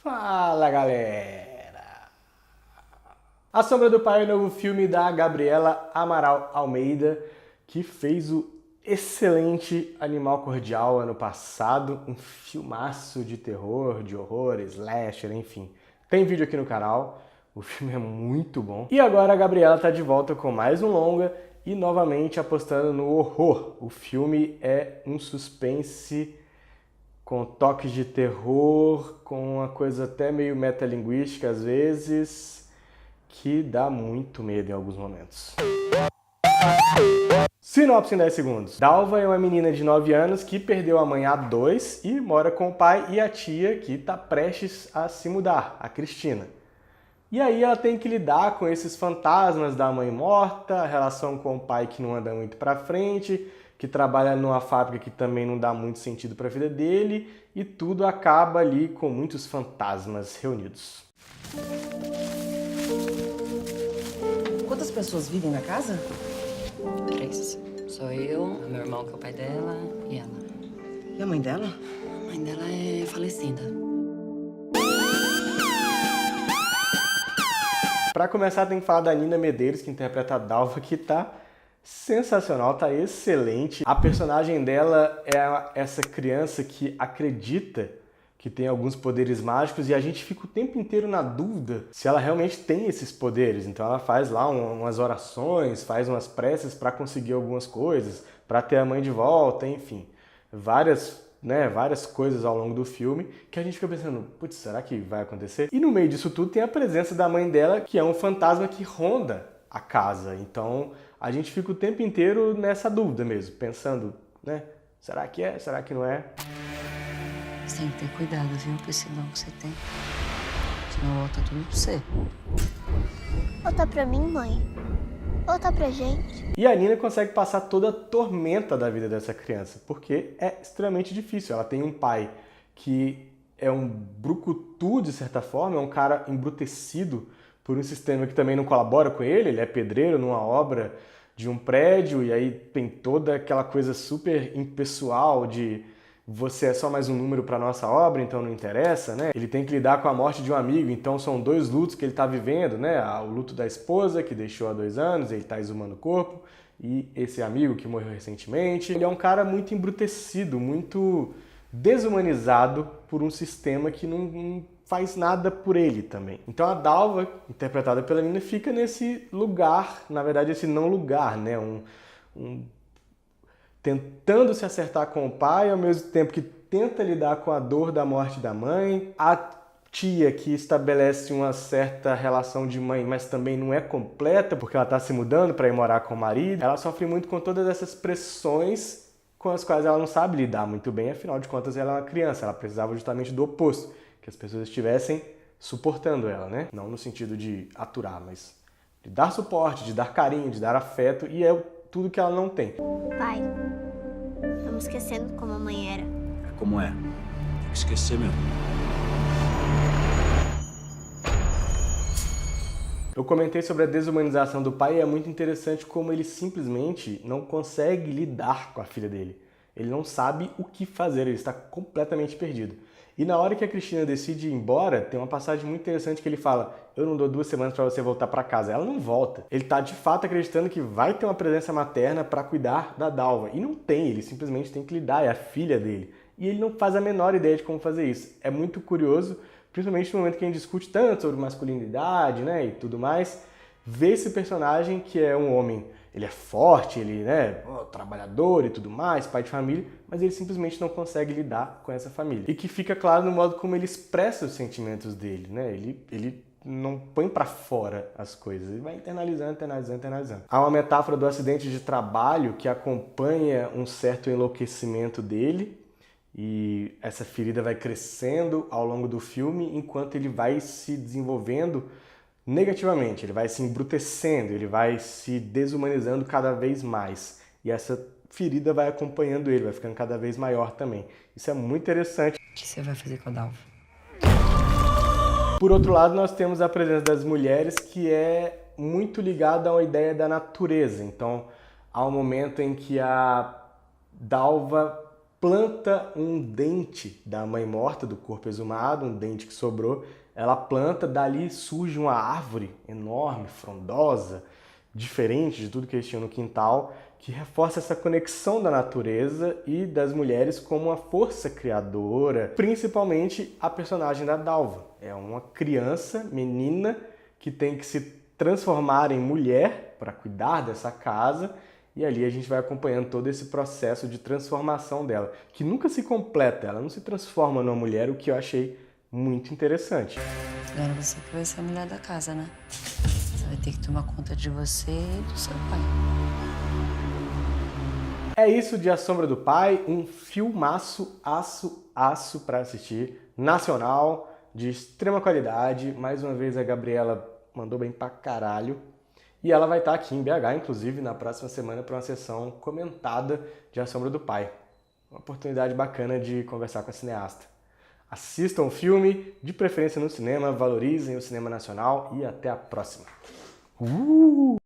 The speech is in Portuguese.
Fala, galera! A Sombra do Pai é o novo filme da Gabriela Amaral Almeida, que fez o excelente Animal Cordial ano passado, um filmaço de terror, de horror, slasher, enfim. Tem vídeo aqui no canal, o filme é muito bom. E agora a Gabriela tá de volta com mais um longa e novamente apostando no horror. O filme é um suspense com toques de terror, com uma coisa até meio metalinguística às vezes, que dá muito medo em alguns momentos. Sinopse em 10 segundos. Dalva é uma menina de 9 anos que perdeu a mãe há 2 e mora com o pai e a tia que está prestes a se mudar, a Cristina. E aí ela tem que lidar com esses fantasmas da mãe morta, a relação com o pai que não anda muito pra frente, que trabalha numa fábrica que também não dá muito sentido para a vida dele, e tudo acaba ali com muitos fantasmas reunidos. Quantas pessoas vivem na casa? 3. Sou eu, meu irmão que é o pai dela e ela. E a mãe dela? A mãe dela é falecida. Para começar, tem que falar da Nina Medeiros, que interpreta a Dalva, que tá sensacional, tá excelente. A personagem dela é essa criança que acredita que tem alguns poderes mágicos e a gente fica o tempo inteiro na dúvida se ela realmente tem esses poderes. Então ela faz lá umas orações, faz umas preces para conseguir algumas coisas, para ter a mãe de volta, enfim. Várias coisas ao longo do filme que a gente fica pensando, putz, será que vai acontecer? E no meio disso tudo tem a presença da mãe dela, que é um fantasma que ronda a casa. Então a gente fica o tempo inteiro nessa dúvida mesmo, pensando, né? Será que é? Será que não é? Você tem que ter cuidado, viu, com esse dom que você tem. Senão volta tudo pra você. Volta pra mim, mãe. Volta pra gente. E a Nina consegue passar toda a tormenta da vida dessa criança, porque é extremamente difícil. Ela tem um pai que é um brucutu, de certa forma, é um cara embrutecido por um sistema que também não colabora com ele. Ele é pedreiro numa obra de um prédio, e aí tem toda aquela coisa super impessoal de você é só mais um número para nossa obra, então não interessa, né? Ele tem que lidar com a morte de um amigo, então são 2 lutos que ele está vivendo, né? O luto da esposa, que deixou há 2 anos, ele está exumando o corpo, e esse amigo que morreu recentemente. Ele é um cara muito embrutecido, muito desumanizado por um sistema que não faz nada por ele também. Então a Dalva, interpretada pela Nina, fica nesse lugar, na verdade esse não lugar, né? Tentando se acertar com o pai, ao mesmo tempo que tenta lidar com a dor da morte da mãe. A tia que estabelece uma certa relação de mãe, mas também não é completa, porque ela está se mudando para ir morar com o marido. Ela sofre muito com todas essas pressões com as quais ela não sabe lidar muito bem, afinal de contas ela é uma criança, ela precisava justamente do oposto, que as pessoas estivessem suportando ela, né? Não no sentido de aturar, mas de dar suporte, de dar carinho, de dar afeto, e é tudo que ela não tem. Pai, estamos esquecendo como a mãe era. É como é. Tem que esquecer mesmo. Eu comentei sobre a desumanização do pai e é muito interessante como ele simplesmente não consegue lidar com a filha dele. Ele não sabe o que fazer, ele está completamente perdido. E na hora que a Cristina decide ir embora, tem uma passagem muito interessante que ele fala: eu não dou 2 semanas para você voltar para casa. Ela não volta. Ele está de fato acreditando que vai ter uma presença materna para cuidar da Dalva. E não tem, ele simplesmente tem que lidar, é a filha dele. E ele não faz a menor ideia de como fazer isso. É muito curioso, principalmente no momento que a gente discute tanto sobre masculinidade, né, e tudo mais, ver esse personagem que é um homem. Ele é forte, ele, né, trabalhador e tudo mais, pai de família, mas ele simplesmente não consegue lidar com essa família. E que fica claro no modo como ele expressa os sentimentos dele, né? Ele não põe pra fora as coisas, ele vai internalizando. Há uma metáfora do acidente de trabalho que acompanha um certo enlouquecimento dele, e essa ferida vai crescendo ao longo do filme enquanto ele vai se desenvolvendo negativamente, ele vai se embrutecendo, ele vai se desumanizando cada vez mais. E essa ferida vai acompanhando ele, vai ficando cada vez maior também. Isso é muito interessante. O que você vai fazer com a Dalva? Por outro lado, nós temos a presença das mulheres, que é muito ligada a uma ideia da natureza. Então, há um momento em que a Dalva planta um dente da mãe morta, do corpo exumado, um dente que sobrou. Ela planta, dali surge uma árvore enorme, frondosa, diferente de tudo que eles tinham no quintal, que reforça essa conexão da natureza e das mulheres como uma força criadora, principalmente a personagem da Dalva. É uma criança, menina, que tem que se transformar em mulher para cuidar dessa casa, e ali a gente vai acompanhando todo esse processo de transformação dela, que nunca se completa, ela não se transforma numa mulher, o que eu achei muito interessante. Agora você que vai ser a mulher da casa, né? Você vai ter que tomar conta de você e do seu pai. É isso de A Sombra do Pai, um filmaço, aço para assistir, nacional, de extrema qualidade. Mais uma vez a Gabriela mandou bem pra caralho. E ela vai estar aqui em BH, inclusive, na próxima semana para uma sessão comentada de A Sombra do Pai. Uma oportunidade bacana de conversar com a cineasta. Assistam o filme, de preferência no cinema, valorizem o cinema nacional e até a próxima.